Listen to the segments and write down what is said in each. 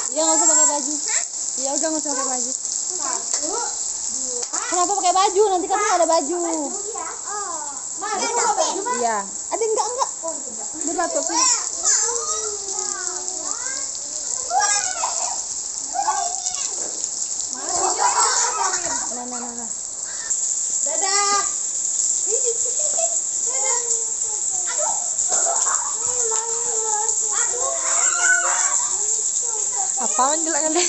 Iya nggak usah pakai baju. Iya udah nggak usah pakai baju. 1, 2. Kenapa pakai baju? Nanti kamu nggak ada baju. Mas, ada baju, Mas? Iya. Ada enggak? Dia batuk. Nah. Dadah. Apa menjelek kali?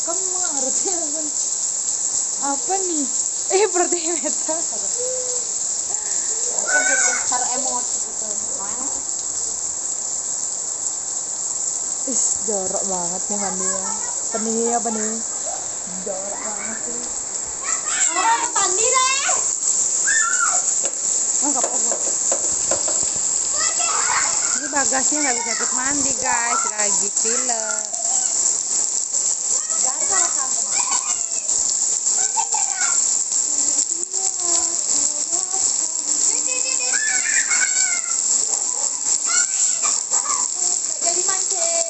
Kamu nggak ngerti apa nih? Berarti meta. Cara emosi gitu. Jorok banget nih mandinya. Penih apa nih? Jorok banget sih. Orang mandi deh. Enggak apa-apa. Ini bagasnya nggak bisa ikut mandi guys, lagi pilek. Jadi mancing.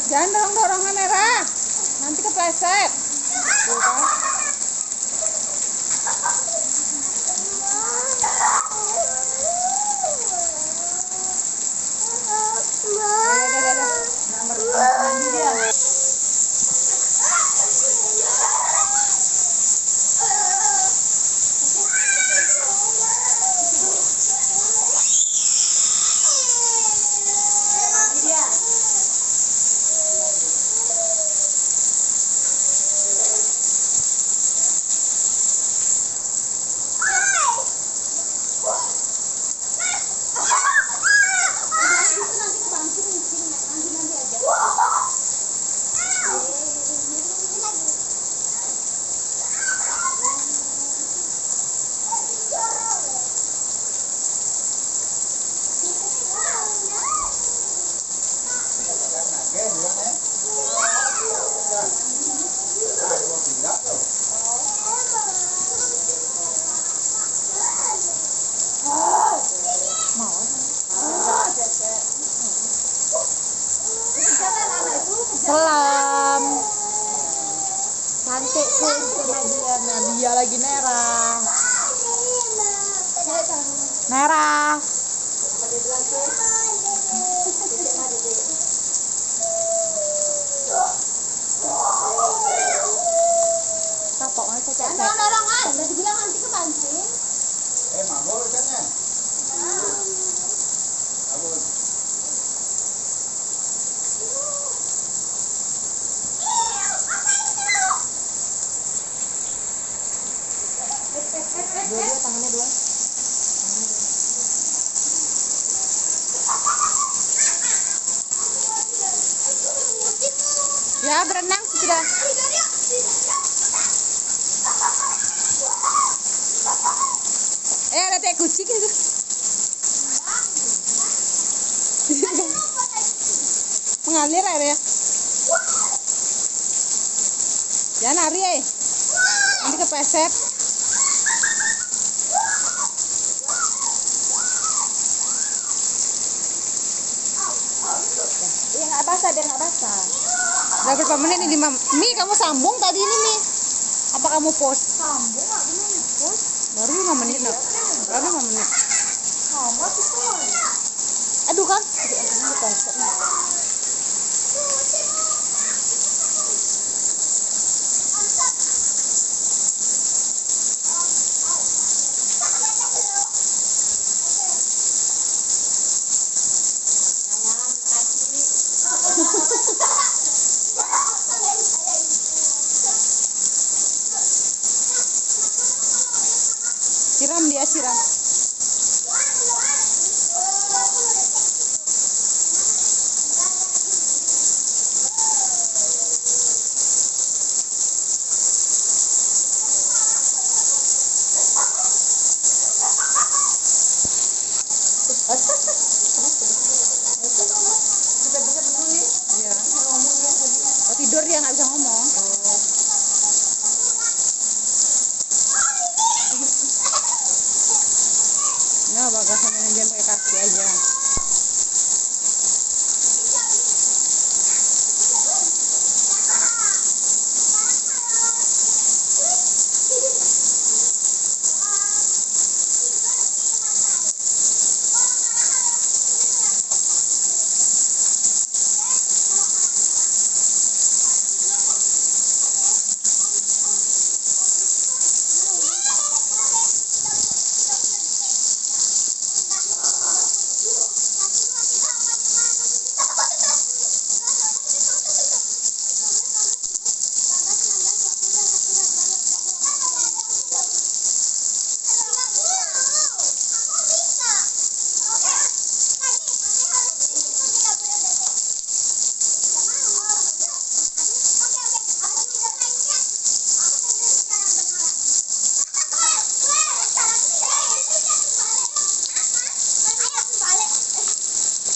Jangan dorong-dorongan merah. Nanti kepleset. Tuh kan? Mandi dia. Selam. Cantikku dia lagi merah. Merah. Kapok aja cek. Dorongan, udah dibilang nanti kepancing. Mabuk ikannya. Mabuk. Dua tangannya dua. Ya, berenang sudah. Ada teh kucing itu. Mengalir airnya. Jangan lari nanti kepleset. Iya nggak basah, biar nggak basah. Udah berapa menit ini? 5. Mi, kamu sambung tadi ini, Mi. Apa kamu post? Sambung nggak gimana? Bos? Baru 5 menit, nak. Baru 5 menit. Sama sih kok. Aduh kan? Aduh, kepleset nih. Siram dia, siram. Iya. Oh, tidur dia nggak bisa ngomong. Nah, bagasan manajemen pakai kaki aja.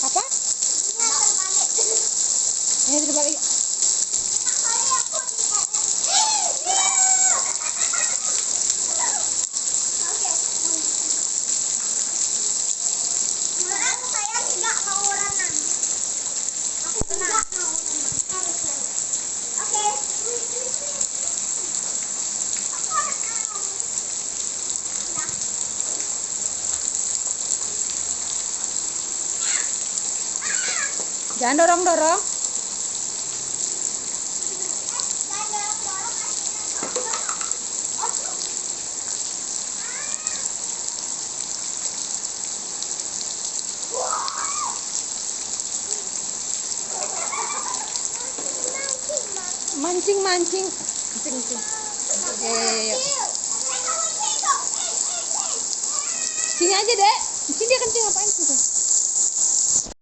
Apa? Ini terbalik. Jangan dorong-dorong. Mancing. Oke. Sini aja, Dek. Di sini dia kencing, ngapain sih?